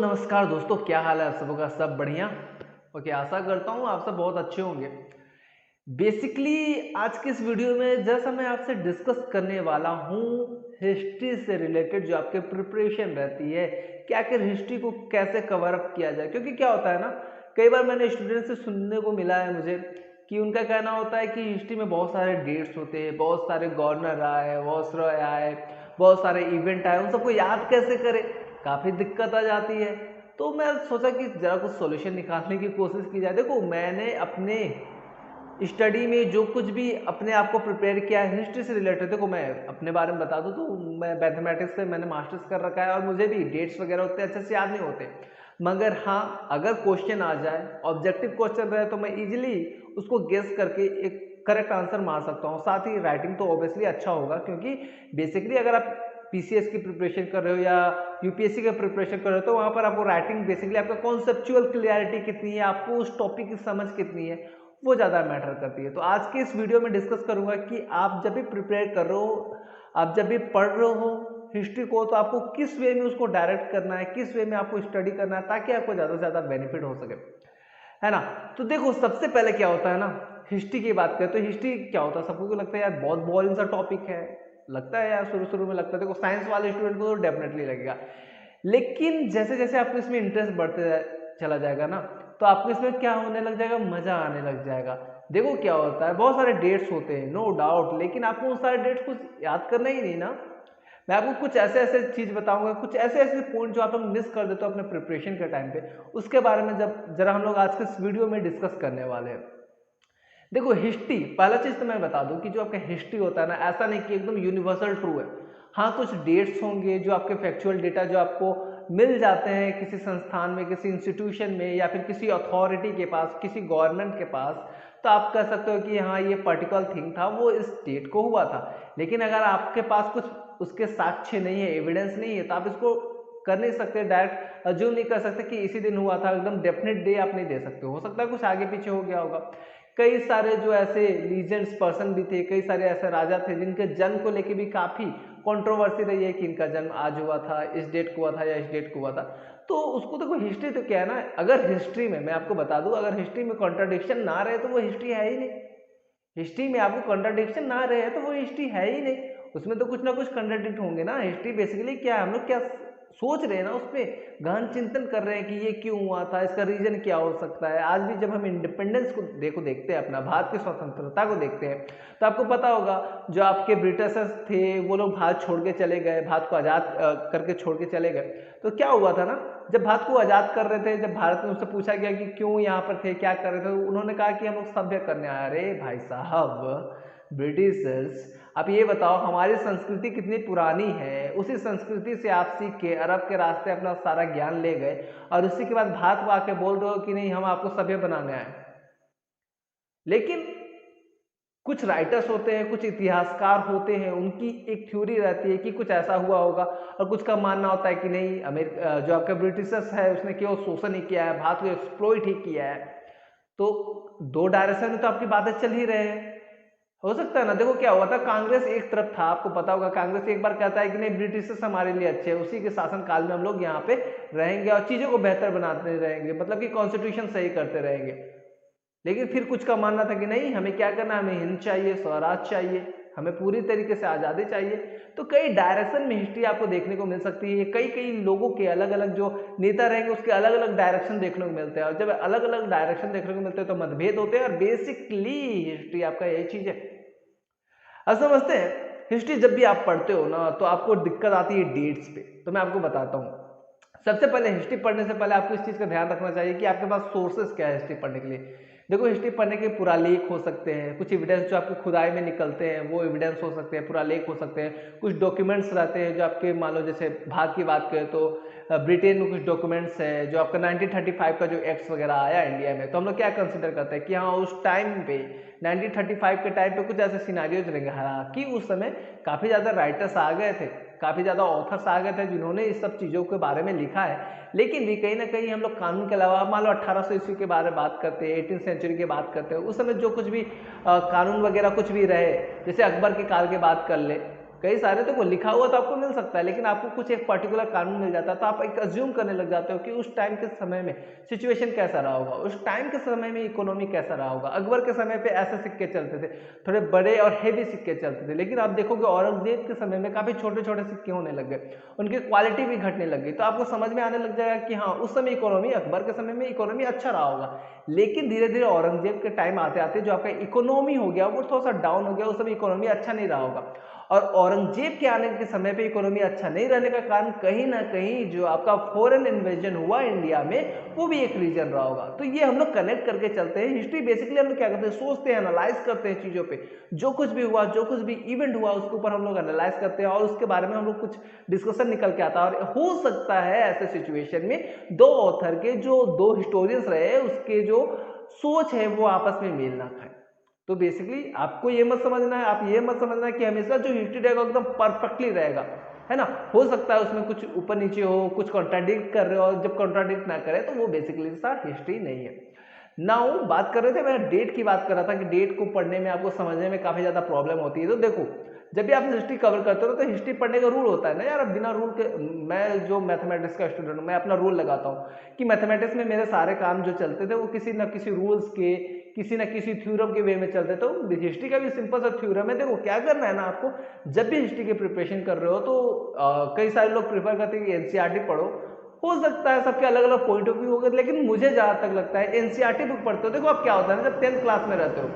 नमस्कार दोस्तों, क्या हाल है आप सबों का? सब बढ़िया। ओके, आशा करता हूँ आप सब बहुत अच्छे होंगे। बेसिकली आज की इस वीडियो में जैसा मैं आपसे डिस्कस करने वाला हूँ हिस्ट्री से रिलेटेड जो आपके प्रिपरेशन रहती है कि आखिर हिस्ट्री को कैसे कवर अप किया जाए। क्योंकि क्या होता है ना, कई बार मैंने स्टूडेंट से सुनने को मिला है मुझे कि उनका कहना होता है कि हिस्ट्री में बहुत सारे डेट्स होते हैं, बहुत सारे गवर्नर आए, वॉसरॉय आए, बहुत सारे इवेंट आए, उन सबको याद कैसे करें, काफ़ी दिक्कत आ जाती है। तो मैं सोचा कि ज़रा कुछ सॉल्यूशन निकालने की कोशिश की जाए। देखो, मैंने अपने स्टडी में जो कुछ भी अपने आप को प्रिपेयर किया है हिस्ट्री से रिलेटेड, देखो मैं अपने बारे में बता दूं तो मैं मैथमेटिक्स से मैंने मास्टर्स कर रखा है और मुझे भी डेट्स वगैरह उतने अच्छे से याद नहीं होते। मगर हाँ, अगर क्वेश्चन आ जाए, ऑब्जेक्टिव क्वेश्चन रहे, तो मैं इजीली उसको गेस करके एक करेक्ट आंसर मार सकता हूँ। साथ ही राइटिंग तो ऑब्वियसली अच्छा होगा, क्योंकि बेसिकली अगर आप पीसीएस की प्रिपरेशन कर रहे हो या यूपीएससी का प्रिपरेशन कर रहे हो तो वहाँ पर आपको राइटिंग बेसिकली आपका कॉन्सेप्चुअल क्लियरिटी कितनी है, आपको उस टॉपिक की समझ कितनी है, वो ज़्यादा मैटर करती है। तो आज के इस वीडियो में डिस्कस करूंगा कि आप जब भी प्रिपेयर कर रहे हो, आप जब भी पढ़ रहे हो हिस्ट्री को, तो आपको किस वे में उसको डायरेक्ट करना है, किस वे में आपको स्टडी करना है, ताकि आपको ज़्यादा से ज़्यादा बेनिफिट हो सके, है ना। तो देखो, सबसे पहले क्या होता है ना, हिस्ट्री की बात करें तो हिस्ट्री क्या होता है, सबको लगता है यार बहुत बोरिंग सा टॉपिक है, लगता है यार, शुरू शुरू में लगता है। देखो, साइंस वाले स्टूडेंट को तो डेफिनेटली लगेगा, लेकिन जैसे जैसे आपको इसमें इंटरेस्ट बढ़ते चला जाएगा ना, तो आपको इसमें क्या होने लग जाएगा, मजा आने लग जाएगा। देखो क्या होता है, बहुत सारे डेट्स होते हैं नो डाउट, लेकिन आपको उन सारे डेट्स को याद करना ही नहीं ना। मैं आपको कुछ ऐसे ऐसे चीज बताऊंगा, कुछ ऐसे ऐसे पॉइंट जो आप लोग मिस कर देते हो अपने प्रिपरेशन के टाइम पे, उसके बारे में जब जरा हम लोग आज के इस वीडियो में डिस्कस करने वाले हैं। देखो, हिस्ट्री, पहला चीज तो मैं बता दूं कि जो आपका हिस्ट्री होता है ना, ऐसा नहीं कि एकदम यूनिवर्सल ट्रू है। हाँ, कुछ डेट्स होंगे जो आपके फैक्चुअल डेटा जो आपको मिल जाते हैं किसी संस्थान में, किसी इंस्टीट्यूशन में, या फिर किसी अथॉरिटी के पास, किसी गवर्नमेंट के पास, तो आप कह सकते हो कि हाँ, ये पर्टिकुलर थिंग था, वो इस डेट को हुआ था। लेकिन अगर आपके पास कुछ उसके साक्ष्य नहीं है, एविडेंस नहीं है, तो आप इसको कर नहीं सकते, डायरेक्ट अज्यूम नहीं कर सकते कि इसी दिन हुआ था, एकदम डेफिनेट डे आप नहीं दे सकते। हो सकता है कुछ आगे पीछे हो गया होगा। कई सारे जो ऐसे लीजेंड्स पर्सन भी थे, कई सारे ऐसे राजा थे जिनके जन्म को लेके भी काफी कंट्रोवर्सी रही है कि इनका जन्म आज हुआ था, इस डेट को हुआ था या इस डेट को हुआ था। तो उसको देखो, हिस्ट्री तो क्या है ना, अगर हिस्ट्री में मैं आपको बता दूं, अगर हिस्ट्री में कॉन्ट्राडिक्शन ना रहे तो वो हिस्ट्री है ही नहीं। हिस्ट्री में आपको कॉन्ट्राडिक्शन ना रहे तो वो हिस्ट्री है ही नहीं। उसमें तो कुछ ना कुछ कॉन्ट्राडिक्ट होंगे ना। हिस्ट्री बेसिकली क्या है, हम लोग क्या सोच रहे हैं ना, उस पर गहन चिंतन कर रहे हैं कि ये क्यों हुआ था, इसका रीजन क्या हो सकता है। आज भी जब हम इंडिपेंडेंस को देखते हैं, अपना भारत की स्वतंत्रता को देखते हैं, तो आपको पता होगा जो आपके ब्रिटिशर्स थे वो लोग भारत छोड़ के चले गए, भारत को आज़ाद करके छोड़ के चले गए। तो क्या हुआ था ना, जब भारत को आज़ाद कर रहे थे, जब भारत में उनसे पूछा गया कि क्यों यहाँ पर थे, क्या कर रहे थे, तो उन्होंने कहा कि हम लोग सभ्य करने आए। अरे भाई साहब, ब्रिटिशर्स, आप ये बताओ हमारी संस्कृति कितनी पुरानी है, उसी संस्कृति से आप सीख के अरब के रास्ते अपना सारा ज्ञान ले गए, और उसी के बाद भारत को आके बोल रहे हो कि नहीं, हम आपको सभ्य बनाने आए। लेकिन कुछ राइटर्स होते हैं, कुछ इतिहासकार होते हैं, उनकी एक थ्योरी रहती है कि कुछ ऐसा हुआ होगा, और कुछ का मानना होता है कि नहीं, अमेरिका जो आपका ब्रिटिशर्स है उसने केवल शोषण ही किया है, भारत को एक्सप्लॉइट ही किया है। तो दो डायरेक्शन में तो आपकी बातें चल ही रहे हैं। हो सकता है ना। देखो क्या हुआ था, कांग्रेस एक तरफ था, आपको पता होगा, कांग्रेस एक बार कहता है कि नहीं, ब्रिटिशर्स हमारे लिए अच्छे हैं, उसी के शासन काल में हम लोग यहाँ पे रहेंगे और चीजों को बेहतर बनाते रहेंगे, मतलब कि कॉन्स्टिट्यूशन सही करते रहेंगे। लेकिन फिर कुछ का मानना था कि नहीं, हमें क्या करना है, हमें हिंद चाहिए, स्वराज चाहिए, हमें पूरी तरीके से आज़ादी चाहिए। तो कई डायरेक्शन में हिस्ट्री आपको देखने को मिल सकती है। कई कई लोगों के अलग अलग जो नेता रहेंगे उसके अलग अलग डायरेक्शन देखने को मिलते हैं, और जब अलग अलग डायरेक्शन देखने को मिलते हैं तो मतभेद होते हैं, और बेसिकली हिस्ट्री आपका यही चीज है। अब समझते हैं, हिस्ट्री जब भी आप पढ़ते हो ना, तो आपको दिक्कत आती है डेट्स पे। तो मैं आपको बताता हूँ, सबसे पहले हिस्ट्री पढ़ने से पहले आपको इस चीज का ध्यान रखना चाहिए कि आपके पास सोर्सेस क्या है हिस्ट्री पढ़ने के लिए। देखो, हिस्ट्री पढ़ने के पुरालेख हो सकते हैं, कुछ एविडेंस जो आपको खुदाई में निकलते हैं वो एविडेंस हो सकते हैं, पुरालेख हो सकते हैं, कुछ डॉक्यूमेंट्स रहते हैं जो आपके, मान लो जैसे भारत की बात करें तो ब्रिटेन में कुछ डॉक्यूमेंट्स है, जो आपका 1935 का जो एक्ट वगैरह आया इंडिया में, तो हम लोग क्या कंसिडर करते हैं कि हाँ, उस टाइम पे 1935 के टाइम पे कुछ ऐसे सिनारियोज रहेंगे। हालांकि उस समय काफी ज्यादा राइटर्स आ गए थे, काफी ज्यादा ऑथर्स आ गए थे जिन्होंने इस सब चीजों के बारे में लिखा है, लेकिन भी कहीं ना कहीं हम लोग कानून के अलावा, मान लो 1800 ईस्वी के बारे में बात करते हैं, 18th सेंचुरी की बात करते हैं, उस समय जो कुछ भी कानून वगैरह कुछ भी रहे, जैसे अकबर के काल की बात कर ले, कई सारे तो लिखा हुआ तो आपको मिल सकता है, लेकिन आपको कुछ एक पर्टिकुलर कानून मिल जाता है, तो आप एक अज्यूम करने लग जाते हो कि उस टाइम के समय में सिचुएशन कैसा रहा होगा, उस टाइम के समय में इकोनॉमी कैसा रहा होगा। अकबर के समय पे ऐसे सिक्के चलते थे, थोड़े बड़े और हेवी सिक्के चलते थे, लेकिन आप देखोगे औरंगजेब के समय में काफी छोटे छोटे सिक्के होने लग गए, उनकी क्वालिटी भी घटने लग गई। तो आपको समझ में आने लग जाएगा कि हाँ, उस समय इकोनॉमी, अकबर के समय में इकोनॉमी अच्छा रहा होगा, लेकिन धीरे धीरे औरंगजेब के टाइम आते आते जो आपका इकोनॉमी हो गया वो थोड़ा सा डाउन हो गया, उस समय इकोनॉमी अच्छा नहीं रहा होगा। और औरंगजेब के आने के समय पे इकोनॉमी अच्छा नहीं रहने का कारण कहीं ना कहीं जो आपका फॉरेन इन्वेजन हुआ इंडिया में, वो भी एक रीजन रहा होगा। तो ये हम लोग कनेक्ट करके चलते हैं। हिस्ट्री बेसिकली हम लोग क्या करते हैं, सोचते हैं, एनालाइज करते हैं चीजों पे, जो कुछ भी हुआ, जो कुछ भी इवेंट हुआ उसके ऊपर हम लोग एनालाइज करते हैं और उसके बारे में हम लोग कुछ डिस्कशन निकल के आता है। और हो सकता है ऐसे सिचुएशन में दो ऑथर के, जो दो हिस्टोरियंस रहे, उसके जो सोच है वो आपस में मेल ना खाए। तो बेसिकली आपको ये मत समझना है, आप ये मत समझना है कि हमेशा जो हिस्ट्री रहेगा एकदम परफेक्टली रहेगा, है ना। हो सकता है उसमें कुछ ऊपर नीचे हो, कुछ कॉन्ट्राडिक्ट कर रहे हो, और जब कॉन्ट्राडिक्ट ना करे तो वो बेसिकली सा हिस्ट्री नहीं है। नाउ बात कर रहे थे, मैं डेट की बात कर रहा था कि डेट को पढ़ने में आपको समझने में काफी ज्यादा प्रॉब्लम होती है। तो देखो, जब भी आप हिस्ट्री कवर करते हो तो हिस्ट्री पढ़ने का रूल होता है ना यार। अब बिना रूल के, मैं जो मैथमेटिक्स का स्टूडेंट हूँ, मैं अपना रूल लगाता हूँ कि मैथमेटिक्स में मेरे सारे काम जो चलते थे वो किसी न किसी रूल्स के, किसी न किसी थ्योरम के वे में चलते। तो हिस्ट्री का भी सिंपल सा थ्योरम है। देखो क्या करना है ना आपको, जब भी हिस्ट्री की प्रिपरेशन कर रहे हो तो कई सारे लोग प्रेफर करते हैं कि एनसीईआरटी पढ़ो। हो सकता है सबके अलग अलग पॉइंट ऑफ व्यू होगा, लेकिन मुझे जहां तक लगता है एनसीईआरटी बुक पढ़ते हो। देखो अब क्या होता है ना, जब 10th क्लास में रहते हो,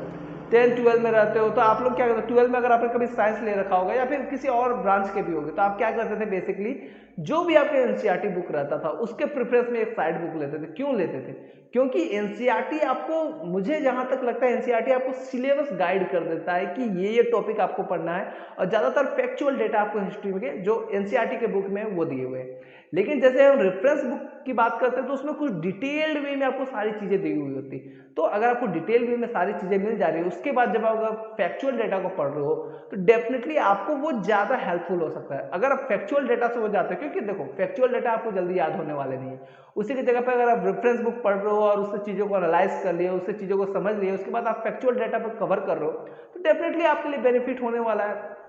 10th 12th में रहते हो, तो आप लोग क्या करते हो, 12th में अगर आपने कभी साइंस ले रखा होगा या फिर किसी और ब्रांच के भी होंगे, तो आप क्या करते थे, बेसिकली जो भी आपके एनसीईआरटी बुक रहता था उसके प्रेफरेंस में एक साइड बुक लेते थे। क्यों लेते थे? क्योंकि एनसीईआरटी आपको, मुझे जहां तक लगता है एनसीईआरटी आपको सिलेबस गाइड कर देता है कि ये टॉपिक आपको पढ़ना है, और ज्यादातर फैक्चुअल डेटा आपको हिस्ट्री में जो एनसीईआरटी के बुक में वो दिए हुए हैं। लेकिन जैसे हम रेफरेंस बुक की बात करते हैं तो उसमें कुछ डिटेल्ड वे में आपको सारी चीजें दी हुई होती। तो अगर आपको डिटेल वे में सारी चीजें मिल जा रही है, उसके बाद जब आप अगर फैक्चुअल डेटा को पढ़ रहे हो तो डेफिनेटली आपको वो ज्यादा हेल्पफुल हो सकता है अगर आप फैक्चुअल डेटा से हो जाते हो। क्योंकि देखो, फैक्चुअल डेटा आपको जल्दी याद होने वाले नहीं है। उसी की जगह पर अगर आप रेफरेंस बुक पढ़ रहे हो और उससे चीजों को एनालाइज कर लिए, उससे चीजों को समझ लिए, उसके बाद आप फैक्चुअल डेटा पर कवर कर रहे हो, तो डेफिनेटली आपके लिए बेनिफिट होने वाला है।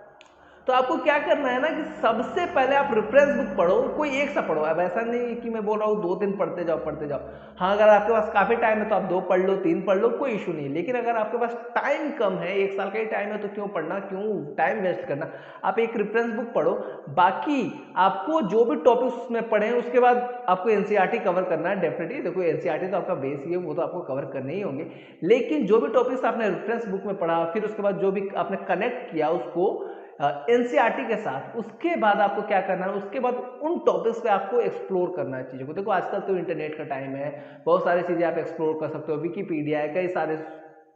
तो आपको क्या करना है ना कि सबसे पहले आप रेफरेंस बुक पढ़ो, कोई एक सा पढ़ो। अब ऐसा नहीं कि मैं बोल रहा हूँ 2 दिन पढ़ते जाओ पढ़ते जाओ। हाँ, अगर आपके पास काफी टाइम है तो आप 2 पढ़ लो, 3 पढ़ लो, कोई इशू नहीं। लेकिन अगर आपके पास टाइम कम है, 1 साल का ही टाइम है, तो क्यों पढ़ना, क्यों टाइम वेस्ट करना। आप एक रेफरेंस बुक पढ़ो, बाकी आपको जो भी टॉपिक्स उसमें पढ़े उसके बाद आपको एनसीईआरटी कवर करना है डेफिनेटली। देखो एनसीईआरटी तो आपका बेस ही है, वो तो आपको कवर करने ही होंगे। लेकिन जो भी टॉपिक्स आपने रेफरेंस बुक में पढ़ा, फिर उसके बाद जो भी आपने कनेक्ट किया उसको एनसीईआरटी के साथ, उसके बाद आपको क्या करना है, उसके बाद उन टॉपिक्स पे आपको एक्सप्लोर करना है चीजों को। देखो आजकल तो इंटरनेट का टाइम है, बहुत सारी चीजें आप एक्सप्लोर कर सकते हो, विकीपीडिया है, कई सारे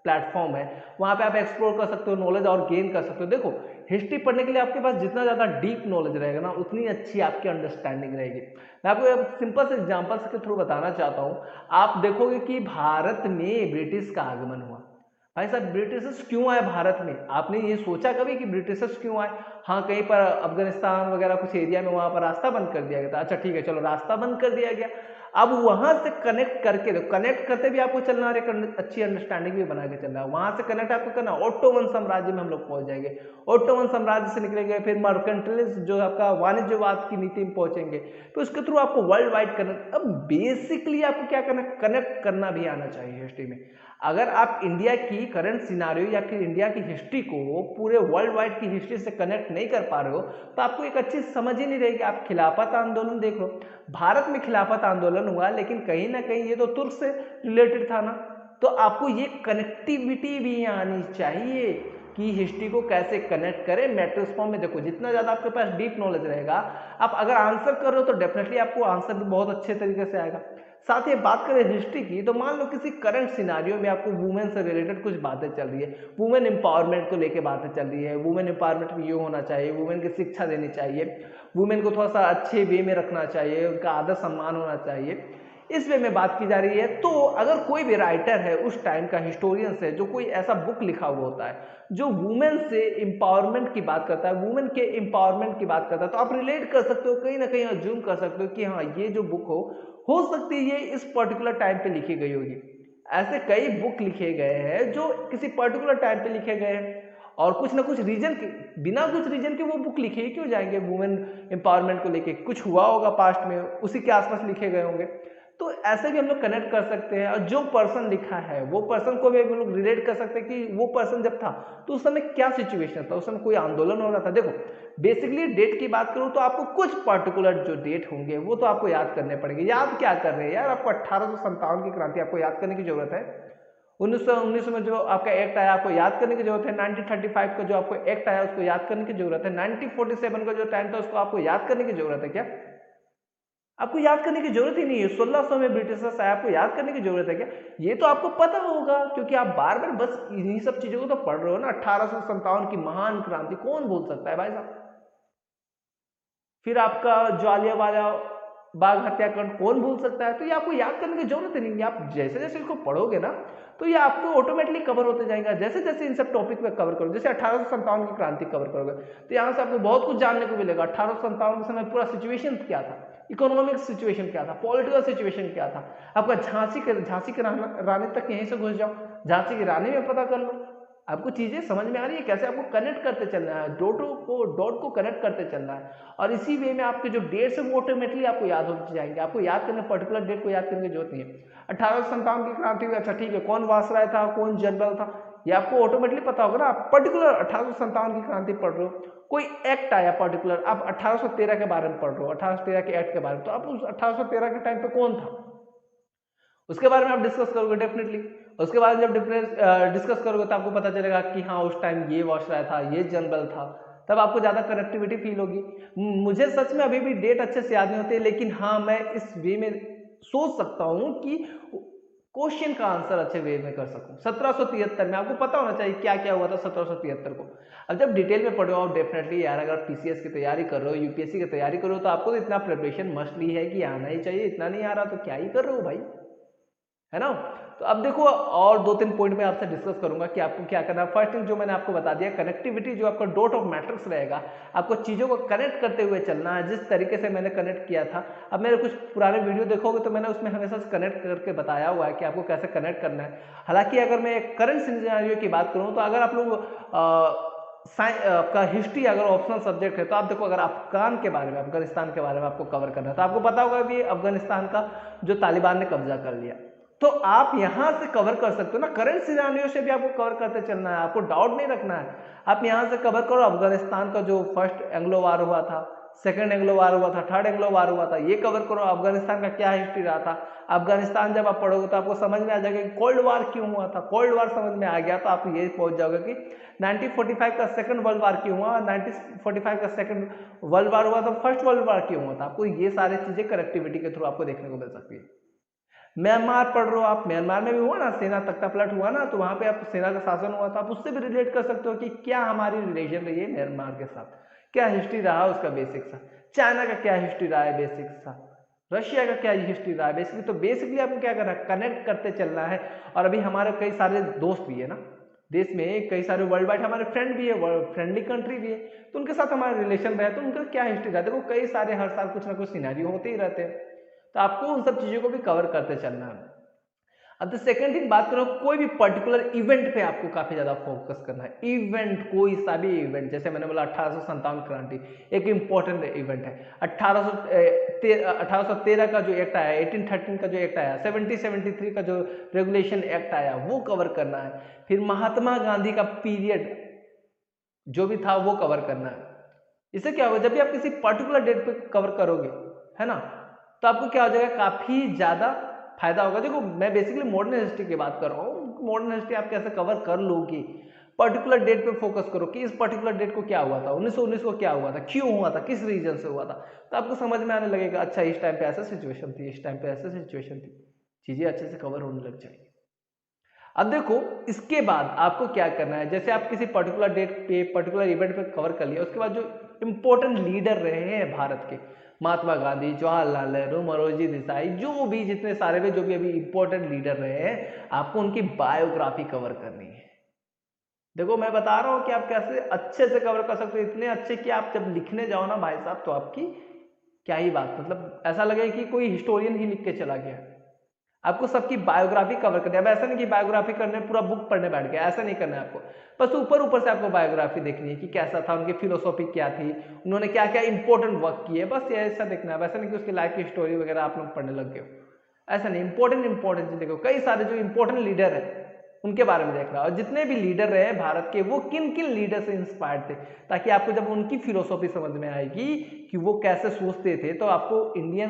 प्लेटफॉर्म है, वहां पे आप एक्सप्लोर कर सकते हो, नॉलेज और गेन कर सकते हो। देखो हिस्ट्री पढ़ने के लिए आपके पास जितना ज्यादा डीप नॉलेज रहेगा ना, उतनी अच्छी आपकी अंडरस्टैंडिंग रहेगी। मैं आपको एक सिंपल से एग्जांपल के थ्रू बताना चाहता हूं। आप देखोगे कि भारत में ब्रिटिश का आगमन हुआ। भाई साहब, ब्रिटिशर्स क्यों आए भारत में? आपने ये सोचा कभी कि ब्रिटिशर्स क्यों आए? हाँ, कहीं पर अफगानिस्तान वगैरह कुछ एरिया में वहां पर रास्ता बंद कर दिया गया था। अच्छा ठीक है, चलो रास्ता बंद कर दिया गया। अब वहां से कनेक्ट करके, कनेक्ट करते भी आपको चलना है, एक अच्छी अंडरस्टैंडिंग भी बना के चलना है। वहां से कनेक्ट आपको करना, ऑटोमन साम्राज्य में हम लोग पहुंच जाएंगे, ऑटोमन साम्राज्य से निकलेंगे, फिर मर्केंटलिज्म जो आपका वाणिज्यवाद की नीति में पहुंचेंगे, फिर उसके थ्रू आपको वर्ल्ड वाइड करना। अब बेसिकली आपको क्या करना, कनेक्ट करना भी आना चाहिए हिस्ट्री में। अगर आप इंडिया की करंट सिनारियो या फिर इंडिया की हिस्ट्री को पूरे वर्ल्ड वाइड की हिस्ट्री से कनेक्ट नहीं कर पा रहे हो, तो आपको एक अच्छी समझ ही नहीं रहेगी। आप खिलाफत आंदोलन देख लो, भारत में खिलाफत आंदोलन हुआ, लेकिन कहीं ना कहीं ये तो तुर्क से रिलेटेड था ना। तो आपको ये कनेक्टिविटी भी आनी चाहिए कि हिस्ट्री को कैसे कनेक्ट करें मैट्रिक्स फॉर्म में। देखो जितना ज्यादा आपके पास डीप नॉलेज रहेगा, आप अगर आंसर कर रहे हो तो डेफिनेटली आपको आंसर भी बहुत अच्छे तरीके से आएगा। साथ ही बात करें हिस्ट्री की, तो मान लो किसी करंट सिनारियो में आपको वुमेन से रिलेटेड कुछ बातें चल रही है, वुमेन एम्पावरमेंट को लेके बातें चल रही है, वुमेन एम्पावरमेंट में ये होना चाहिए, वुमेन की शिक्षा देनी चाहिए, वुमेन को थोड़ा सा अच्छे वे में रखना चाहिए, उनका आदर सम्मान होना चाहिए, इस वे में बात की जा रही है। तो अगर कोई भी राइटर है उस टाइम का, हिस्टोरियन है, जो कोई ऐसा बुक लिखा हुआ होता है जो वुमेन से एम्पावरमेंट की बात करता है, वुमेन के एम्पावरमेंट की बात करता है, तो आप रिलेट कर सकते हो, कहीं ना कहीं अज्यूम कर सकते हो कि हाँ ये जो बुक हो सकती है ये इस पर्टिकुलर टाइम पे लिखी गई होगी। ऐसे कई बुक लिखे गए हैं जो किसी पर्टिकुलर टाइम पे लिखे गए हैं। और कुछ ना कुछ रीजन के, बिना कुछ रीजन के वो बुक लिखे ही क्यों जाएंगे वुमेन एम्पावरमेंट को लेके, कुछ हुआ होगा पास्ट में, उसी के आसपास लिखे गए होंगे। तो ऐसे भी हम लोग कनेक्ट कर सकते हैं, और जो पर्सन लिखा है वो पर्सन को भी हम लोग रिलेट कर सकते हैं कि वो पर्सन जब था तो उस समय क्या सिचुएशन था, उस समय कोई आंदोलन हो रहा था। देखो बेसिकली डेट की बात करूं तो आपको कुछ पर्टिकुलर जो डेट होंगे वो तो आपको याद करने पड़ेंगे। याद क्या कर रहे हैं यार, आपको 1857 की क्रांति आपको याद करने की जरूरत है। 1919 में जो आपका एक्ट आया आपको याद करने की जरूरत है। 1935 का जो आपको एक्ट आया उसको याद करने की जरूरत है। 1947 का जो टाइम था उसको आपको याद करने की जरूरत है क्या? आपको याद करने की जरूरत ही नहीं है। 1600 में ब्रिटिशर्स आए, आपको याद करने की जरूरत है क्या? ये तो आपको पता होगा क्योंकि आप बार बार बस इन्हीं सब चीजों को तो पढ़ रहे हो ना। 1857 की महान क्रांति कौन भूल सकता है भाई साहब। फिर आपका जालियांवाला बाग हत्याकांड कौन भूल सकता है। तो ये आपको याद करने की जरूरत ही नहीं है। आप जैसे जैसे इसको पढ़ोगे ना तो ये आपको ऑटोमेटिकली कवर होते जाएगा। जैसे जैसे इन सब टॉपिक पे कवर करोगे, जैसे 1857 की क्रांति कवर करोगे तो यहाँ से आपको बहुत कुछ जानने को मिलेगा। 1857 के समय पूरा सिचुएशन क्या था, इकोनॉमिक सिचुएशन क्या था, पॉलिटिकल सिचुएशन क्या था। आपका झांसी के रानी तक यहीं से घुस जाओ, झांसी की रानी में पता कर लो। आपको चीजें समझ में आ रही है कैसे आपको कनेक्ट करते चलना है, डॉट को कनेक्ट करते चलना है। और इसी वे में आपके जो डेट्स है वो ऑटोमेटिकली आपको याद होते जाएंगे। आपको याद करने पर्टिकुलर डेट को याद करने की जरूरत नहीं है। 1857 की क्रांति हुई, अच्छा ठीक है, कौन वायसराय था, कौन जनरल था, ये आपको ऑटोमेटिकली पता होगा ना। आप पर्टिकुलर 1857 की क्रांति पढ़ रहे हो, कोई एक्ट आया पर्टिकुलर, आप 1813 के बारे में पढ़ रहे हो, 1813 के एक्ट के बारे में, तो आप उस 1813 के टाइम पे कौन था उसके बारे में आप डिस्कस करोगे डेफिनेटली। उसके बाद जब डिस्कस करोगे तो आपको पता चलेगा कि हाँ उस टाइम ये वायसराय था, ये जनरल था, तब आपको ज्यादा कनेक्टिविटी फील होगी। मुझे सच में अभी भी डेट अच्छे से याद नहीं होते, लेकिन हाँ मैं इस वे में सोच सकता हूँ कि क्वेश्चन का आंसर अच्छे वे में कर सकूं। 1773 में आपको पता होना चाहिए क्या क्या हुआ था 1773 को। अब जब डिटेल में पढ़ो आप डेफिनेटली यार, अगर पीसीएस की तैयारी कर रहे हो, यूपीएससी की तैयारी कर रहे हो, तो आपको तो इतना प्रिपरेशन मस्टली है कि आना ही चाहिए। इतना नहीं आ रहा तो क्या ही कर रहे हो भाई, है ना। तो अब देखो और 2-3 पॉइंट में आपसे डिस्कस करूंगा कि आपको क्या करना है। फर्स्ट थिंग जो मैंने आपको बता दिया, कनेक्टिविटी जो आपका डॉट ऑफ मैट्रिक्स रहेगा, आपको चीजों को कनेक्ट करते हुए चलना है जिस तरीके से मैंने कनेक्ट किया था। अब मेरे कुछ पुराने वीडियो देखोगे तो मैंने उसमें हमेशा से कनेक्ट करके बताया हुआ है कि आपको कैसे कनेक्ट करना है। हालांकि अगर मैं करंट सिनेरियो की बात करूं तो अगर आप लोग आपका हिस्ट्री अगर ऑप्शनल सब्जेक्ट है तो आप देखो, अगर अफगान के बारे में, अफगानिस्तान के बारे में आपको कवर करना है तो आपको पता होगा भी अफगानिस्तान का जो तालिबान ने कब्जा कर लिया, तो आप यहां से कवर कर सकते हो ना। करंट सिनेरियो से भी आपको कवर करते चलना है, आपको डाउट नहीं रखना है। आप यहां से कवर करो, अफगानिस्तान का जो फर्स्ट एंग्लो वार हुआ था, सेकंड एंग्लो वार हुआ था, थर्ड एंग्लो वार हुआ था, ये कवर करो। अफगानिस्तान का क्या हिस्ट्री रहा था, अफगानिस्तान जब आप पढ़ोगे तो आपको समझ में आ जाएगा कि कोल्ड वार क्यों हुआ था। कोल्ड वार समझ में आ गया तो आप ये पहुंच जाओगे कि 1945 का सेकंड वर्ल्ड वार क्यों हुआ, 1945 का सेकंड वर्ल्ड वार हुआ तो फर्स्ट वर्ल्ड वार क्यों हुआ था। आपको ये सारी चीजें कनेक्टिविटी के थ्रू आपको देखने को मिल सकती है। म्यांमार पढ़ रहे हो आप, म्यांमार में भी हुआ ना सेना तख्तापलट हुआ ना, तो वहां पे आप सेना का शासन हुआ था, आप उससे भी रिलेट कर सकते हो कि क्या हमारी रिलेशन रही है म्यांमार के साथ, क्या हिस्ट्री रहा उसका बेसिक सा, चाइना का क्या हिस्ट्री रहा है बेसिक सा, रशिया का क्या हिस्ट्री रहा है बेसिकली। तो बेसिकली आपको क्या करना है, कनेक्ट करते चलना है। और अभी हमारे कई सारे दोस्त भी है ना देश में, कई सारे वर्ल्ड वाइड हमारे फ्रेंड भी है, फ्रेंडली कंट्री भी है, तो उनके साथ हमारा रिलेशन रहे तो उनका क्या हिस्ट्री रहा है। देखो कई सारे हर साल कुछ ना कुछ सिनेरियो होते ही रहते हैं, तो आपको उन सब चीजों को भी कवर करते चलना है। अब द सेकंड थिंग बात करो, कोई भी पर्टिकुलर इवेंट पे आपको काफी ज्यादा फोकस करना है। इवेंट कोई सा भी इवेंट, जैसे मैंने बोला 1857 क्रांति एक इंपॉर्टेंट इवेंट है। 1813 का जो एक्ट आया, 1813 का जो एक्ट आया, 1773 का जो रेगुलेशन एक्ट आया वो कवर करना है। फिर महात्मा गांधी का पीरियड जो भी था वो कवर करना है। इससे क्या होगा, जब भी आप किसी पर्टिकुलर डेट पे कवर करोगे, है ना, तो आपको क्या हो जाएगा, काफी ज्यादा फायदा होगा। देखो मैं बेसिकली मॉडर्न हिस्ट्री की बात कर रहा हूँ। मॉडर्न हिस्ट्री आप कैसे कवर कर लोगे, पर्टिकुलर डेट पे फोकस करो कि इस पर्टिकुलर डेट को क्या हुआ था, 1919 को क्या हुआ था, क्यों हुआ था, किस रीजन से हुआ था, तो आपको समझ में आने लगेगा अच्छा इस टाइम पे ऐसा सिचुएशन थी, इस टाइम पे ऐसा सिचुएशन थी, चीजें अच्छे से कवर होने लग जाएगी। अब देखो इसके बाद आपको क्या करना है, जैसे आप किसी पर्टिकुलर डेट पे पर्टिकुलर इवेंट पे कवर कर लिया, उसके बाद जो इंपॉर्टेंट लीडर रहे हैं भारत के, महात्मा गांधी, जवाहरलाल नेहरू, मोरारजी देसाई, जो भी जितने सारे भी जो भी अभी इंपॉर्टेंट लीडर रहे हैं, आपको उनकी बायोग्राफी कवर करनी है। देखो मैं बता रहा हूं कि आप कैसे अच्छे से कवर कर सकते हो, इतने अच्छे कि आप जब लिखने जाओ ना भाई साहब तो आपकी क्या ही बात, मतलब ऐसा लगे कि कोई हिस्टोरियन ही लिख के चला गया। आपको सबकी बायोग्राफी कवर करनी है। अब ऐसा नहीं कि बायोग्राफी करने पूरा बुक पढ़ने बैठ गया, ऐसा नहीं करना है आपको। बस ऊपर ऊपर से आपको बायोग्राफी देखनी है कि कैसा था, उनकी फिलोसॉफी क्या थी, उन्होंने क्या क्या इंपॉर्टेंट वर्क किए, बस ये ऐसा देखना है। वैसा नहीं कि उसकी लाइफ की स्टोरी वगैरह आप लोग पढ़ने लग गए हो, ऐसा नहीं। इंपॉर्टेंट चीज देखो, कई सारे जो इंपॉर्टेंट लीडर है उनके बारे में देख रहा है, और जितने भी लीडर रहे भारत के वो किन किन लीडर से इंस्पायर्ड थे, ताकि आपको जब उनकी फिलोसॉफी समझ में आएगी कि वो कैसे सोचते थे, तो आपको इंडिया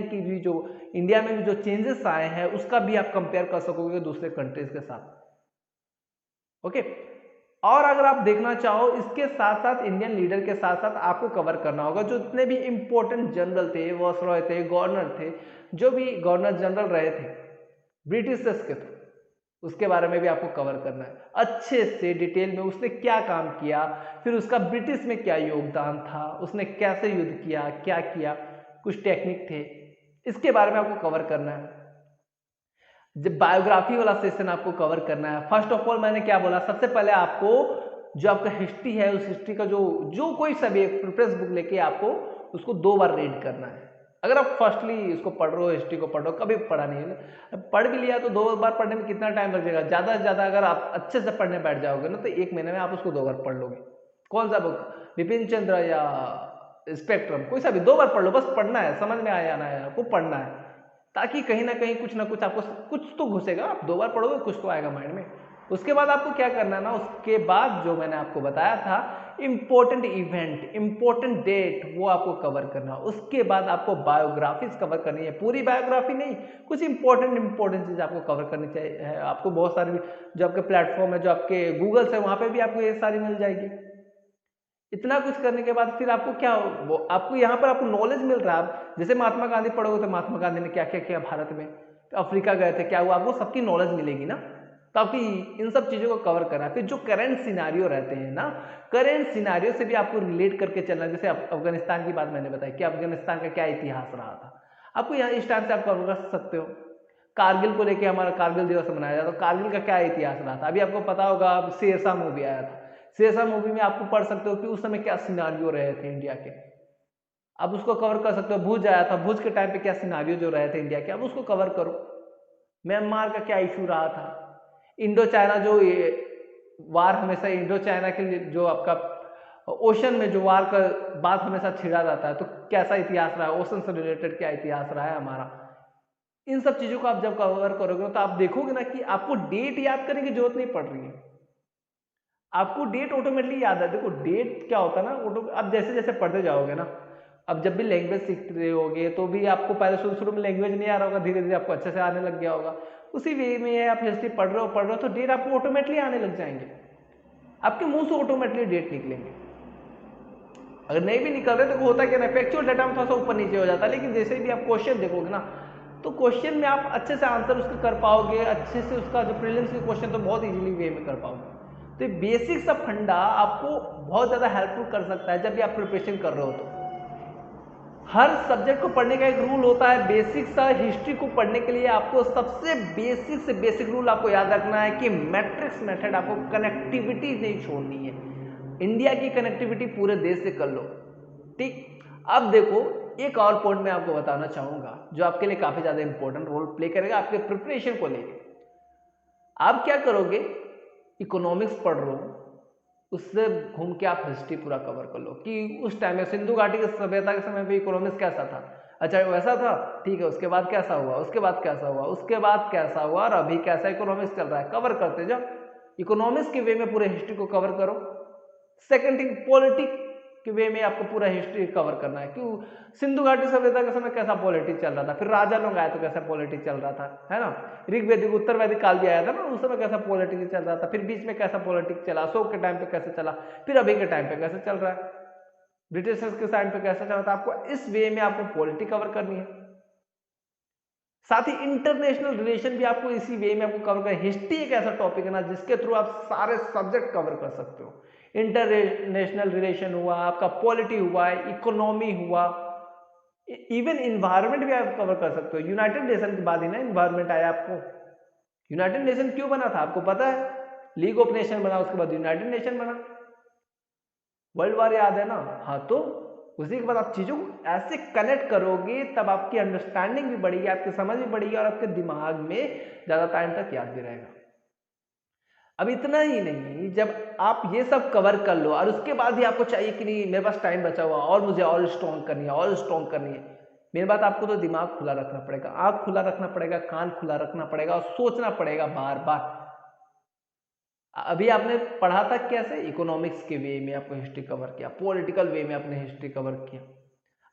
में भी जो चेंजेस आए हैं उसका भी आप कंपेयर कर सकोगे दूसरे कंट्रीज के साथ। ओके, और अगर आप देखना चाहो इसके साथ साथ इंडियन लीडर के साथ साथ आपको कवर करना होगा जो जितने भी इंपॉर्टेंट जनरल थे, वायसरॉय थे, गवर्नर थे, जो भी गवर्नर जनरल रहे थे ब्रिटिशर्स के थ्रू, उसके बारे में भी आपको कवर करना है अच्छे से डिटेल में। उसने क्या काम किया, फिर उसका ब्रिटिश में क्या योगदान था, उसने कैसे युद्ध किया, क्या किया, कुछ टेक्निक थे, इसके बारे में आपको कवर करना है। जब बायोग्राफी वाला सेशन आपको कवर करना है, फर्स्ट ऑफ ऑल मैंने क्या बोला, सबसे पहले आपको जो आपका हिस्ट्री है उस हिस्ट्री का जो कोई सा भी एक प्रेफरेंस बुक लेके आपको उसको 2 बार रीड करना है। अगर आप फर्स्टली इसको पढ़ रहे हो, हिस्ट्री को पढ़ रहे हो, कभी पढ़ा नहीं है, पढ़ भी लिया तो 2 बार पढ़ने में कितना टाइम लग जाएगा, ज्यादा से ज्यादा अगर आप अच्छे से पढ़ने बैठ जाओगे ना तो 1 महीने में आप उसको 2 बार पढ़ लोगे। कौन सा बुक, बिपिन चंद्र या स्पेक्ट्रम, कोई सा भी 2 बार पढ़ लो, बस पढ़ना है, समझ में आया ना है आपको, पढ़ना है, ताकि कहीं ना कहीं कुछ ना कुछ आपको कुछ तो घुसेगा। आप 2 बार पढ़ोगे कुछ तो आएगा माइंड में। उसके बाद आपको क्या करना है ना, उसके बाद जो मैंने आपको बताया था इंपॉर्टेंट इवेंट, इंपॉर्टेंट डेट, वो आपको कवर करना। उसके बाद आपको बायोग्राफीज कवर करनी है, पूरी बायोग्राफी नहीं, कुछ इंपॉर्टेंट चीज आपको कवर करनी चाहिए। आपको बहुत सारी जो आपके प्लेटफॉर्म है, जो आपके गूगल है, वहां पे भी आपको ये सारी मिल जाएगी। इतना कुछ करने के बाद फिर आपको क्या, वो आपको यहाँ पर आपको नॉलेज मिल रहा है। जैसे महात्मा गांधी पढ़ोगे तो महात्मा गांधी ने क्या क्या किया भारत में, तो अफ्रीका गए थे, क्या हुआ, आपको सबकी नॉलेज मिलेगी ना, ताकि इन सब चीजों को कवर करना। फिर जो करंट सिनारियो रहते हैं ना, करंट सिनारियो से भी आपको रिलेट करके चलना। जैसे अफगानिस्तान की बात मैंने बताई कि अफगानिस्तान का क्या इतिहास रहा था, आपको यहाँ इस टाइम से आप कवर कर सकते हो। कारगिल को लेके हमारा कारगिल दिवस मनाया जाता है, तो कारगिल का क्या इतिहास रहा था, अभी आपको पता होगा, शेरशाह मूवी आया था, शेरशाह मूवी में आपको पढ़ सकते हो कि उस समय क्या सिनारियो रहे थे इंडिया के, आप उसको कवर कर सकते हो। भुज आया था, भुज के टाइम पे क्या सिनारियो जो रहे थे इंडिया के, आप उसको कवर करो। म्यांमार का क्या इशू रहा था, इंडो चाइना जो वार, हमेशा इंडो चाइना के लिए जो आपका ओशन में जो वार का बात हमेशा छिड़ा जाता है, तो कैसा इतिहास रहा है, ओशन से रिलेटेड क्या इतिहास रहा है हमारा। इन सब चीजों को आप जब कवर करोगे तो आप देखोगे ना कि आपको डेट याद करने की जरूरत नहीं पड़ रही है, आपको डेट ऑटोमेटिकली याद है। देखो डेट क्या होता है ना, अब जैसे जैसे पढ़ते जाओगे ना, अब जब भी लैंग्वेज सीख रहे होगे तो भी आपको पहले शुरू में लैंग्वेज नहीं आ रहा होगा, धीरे धीरे आपको अच्छे से आने लग गया होगा। उसी वे में आप हिस्ट्री पढ़ रहे हो तो डेट आपको ऑटोमेटिकली आने लग जाएंगे, आपके मुंह से ऑटोमेटिकली डेट निकलेंगे। अगर नहीं भी निकल रहे तो होता क्या ना, फैक्चुअल डाटा में थोड़ा सा ऊपर नीचे हो जाता है, लेकिन जैसे भी आप क्वेश्चन देखोगे ना तो क्वेश्चन में आप अच्छे से आंसर उसका कर पाओगे, अच्छे से उसका जो प्रीलिम्स के क्वेश्चन तो बहुत इजीली वे में कर पाओगे। तो बेसिक सा फंडा आपको बहुत ज्यादा हेल्पफुल कर सकता है जब भी आप प्रिपरेशन कर रहे हो। तो हर सब्जेक्ट को पढ़ने का एक रूल होता है, बेसिक सा हिस्ट्री को पढ़ने के लिए आपको सबसे बेसिक से बेसिक रूल आपको याद रखना है कि मैट्रिक्स मेथड, आपको कनेक्टिविटी नहीं छोड़नी है, इंडिया की कनेक्टिविटी पूरे देश से कर लो, ठीक। अब देखो एक और पॉइंट मैं आपको बताना चाहूंगा जो आपके लिए काफी ज्यादा इंपॉर्टेंट रोल प्ले करेगा आपके प्रिपरेशन को लेकर। आप क्या करोगे, इकोनॉमिक्स पढ़ रहे हो, उससे घूम के आप हिस्ट्री पूरा कवर कर लो कि उस टाइम में सिंधु घाटी की सभ्यता के समय पे इकोनॉमिक्स कैसा था, अच्छा वैसा था, ठीक है, उसके बाद कैसा हुआ, उसके बाद कैसा हुआ, उसके बाद कैसा हुआ, और अभी कैसा इकोनॉमिक्स चल रहा है, कवर करते जाओ। इकोनॉमिक्स के वे में पूरे हिस्ट्री को कवर करो। सेकंड थिंग, पॉलिटिक्स के वे में आपको पूरा हिस्ट्री कवर करना है, क्यों सिंधु घाटी सभ्यता के समय कैसा पॉलिटिक्स चल रहा था, फिर राजा लोग आए तो कैसा पॉलिटिक्स चल रहा था, है ना, ऋग्वैदिक उत्तर वैदिक काल भी आया था ना, उस समय कैसा पॉलिटिक्स चल रहा था, फिर बीच में कैसा पॉलिटिक्स चला, अशोक के टाइम पे कैसे चला, फिर अभी के टाइम पे कैसे चल रहा है, ब्रिटिशर्स के टाइम पे कैसा चल रहा था। आपको इस वे में आपको पॉलिटिक्स कवर करनी है। साथ ही इंटरनेशनल रिलेशन भी आपको इसी वे में आपको कवर करना है। हिस्ट्री एक ऐसा टॉपिक है ना जिसके थ्रू आप सारे सब्जेक्ट कवर कर सकते हो। इंटरनेशनल रिलेशन हुआ, आपका पॉलिटी हुआ, इकोनॉमी हुआ, इवन इन्वायरमेंट भी आप कवर कर सकते हो। यूनाइटेड नेशन के बाद ही ना इन्वायरमेंट आया आपको। यूनाइटेड नेशन क्यों बना था आपको पता है, लीग ऑफ नेशन बना, उसके बाद यूनाइटेड नेशन बना, वर्ल्ड वार याद है ना, हाँ तो उसी के बाद आप चीज़ों को ऐसे कनेक्ट करोगे तब आपकी अंडरस्टैंडिंग भी बढ़ेगी, आपकी समझ भी बढ़ेगी और आपके दिमाग में ज़्यादा टाइम तक याद भी रहेगा। अब इतना ही नहीं, जब आप ये सब कवर कर लो और उसके बाद ही आपको चाहिए कि नहीं मेरे पास टाइम बचा हुआ और मुझे और स्ट्रॉन्ग करनी है और स्ट्रॉन्ग करनी है, मेरी बात आपको तो दिमाग खुला रखना पड़ेगा, आंख खुला रखना पड़ेगा, कान खुला रखना पड़ेगा और सोचना पड़ेगा बार बार। अभी आपने पढ़ा था कैसे, इकोनॉमिक्स के वे में आपको हिस्ट्री कवर किया, पॉलिटिकल वे में आपने हिस्ट्री कवर किया।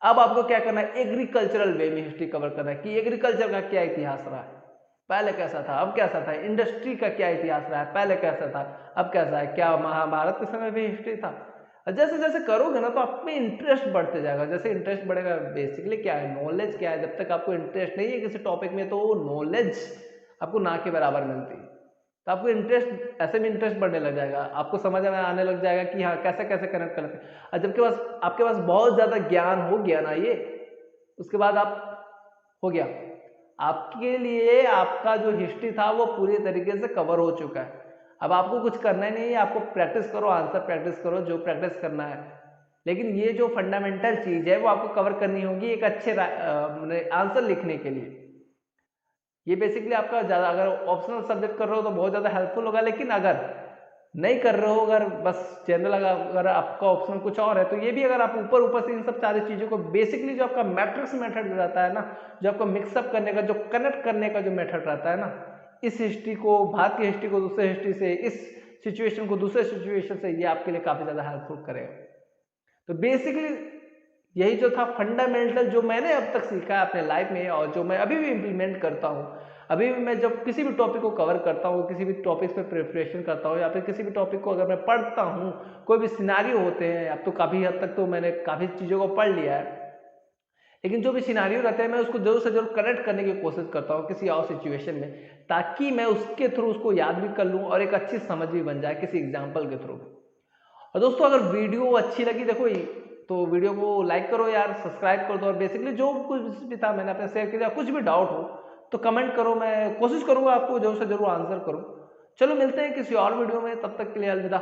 अब आपको क्या करना है, एग्रीकल्चरल वे में हिस्ट्री कवर करना है कि एग्रीकल्चर का क्या इतिहास रहा है, पहले कैसा था अब कैसा था, इंडस्ट्री का क्या इतिहास रहा है, पहले कैसा था अब कैसा है, क्या महाभारत के समय भी हिस्ट्री था। जैसे जैसे करोगे ना तो आप में इंटरेस्ट बढ़ते जाएगा, जैसे इंटरेस्ट बढ़ेगा, बेसिकली क्या है, नॉलेज क्या है, जब तक आपको इंटरेस्ट नहीं है किसी टॉपिक में तो नॉलेज आपको ना के बराबर मिलती है। तो आपको इंटरेस्ट ऐसे में इंटरेस्ट बढ़ने लग जाएगा, आपको समझ में आने लग जाएगा कि हाँ कैसे कैसे कनेक्ट करते हैं। और जबकि पास आपके पास बहुत ज़्यादा ज्ञान हो गया ना ये, उसके बाद आप हो गया आपके लिए आपका जो हिस्ट्री था वो पूरी तरीके से कवर हो चुका है। अब आपको कुछ करना ही नहीं है, आपको प्रैक्टिस करो, आंसर प्रैक्टिस करो जो प्रैक्टिस करना है, लेकिन ये जो फंडामेंटल चीज़ है वो आपको कवर करनी होगी एक अच्छे आंसर लिखने के लिए। ये बेसिकली आपका ज़्यादा, अगर ऑप्शनल सब्जेक्ट कर रहे हो तो बहुत ज़्यादा हेल्पफुल होगा, लेकिन अगर नहीं कर रहे हो, अगर बस जनरल अगर आपका ऑप्शन कुछ और है तो ये भी अगर आप ऊपर ऊपर से इन सब सारी चीज़ों को बेसिकली जो आपका मैट्रिक्स मेथड रहता है ना, जो आपका मिक्सअप करने का, जो कनेक्ट करने का जो मेथड रहता है ना, इस हिस्ट्री को, भारत की हिस्ट्री को दूसरे हिस्ट्री से, इस सिचुएशन को दूसरे सिचुएशन से, ये आपके लिए काफ़ी ज़्यादा हेल्पफुल करेगा। तो बेसिकली यही जो था फंडामेंटल जो मैंने अब तक सीखा है अपने लाइफ में और जो मैं अभी भी इम्प्लीमेंट करता हूँ। अभी भी मैं जब किसी भी टॉपिक को कवर करता हूँ, किसी भी टॉपिक पे प्रिपरेशन करता हूँ या फिर किसी भी टॉपिक को अगर मैं पढ़ता हूँ, कोई भी सिनारियो होते हैं, अब तो काफ़ी हद तक तो मैंने काफ़ी चीज़ों को पढ़ लिया है, लेकिन जो भी सिनारियो रहते हैं मैं उसको जरूर से जरूर कनेक्ट करने की कोशिश करता हूँ किसी और सिचुएशन में, ताकि मैं उसके थ्रू उसको याद भी कर लूँ और एक अच्छी समझ भी बन जाए किसी एग्जाम्पल के थ्रू। और दोस्तों अगर वीडियो अच्छी लगी देखो तो वीडियो को लाइक करो यार, सब्सक्राइब कर दो, और बेसिकली जो कुछ भी था मैंने अपने शेयर किया, कुछ भी डाउट हो तो कमेंट करो, मैं कोशिश करूंगा आपको जरूर से जरूर आंसर करूं। चलो मिलते हैं किसी और वीडियो में, तब तक के लिए अलविदा।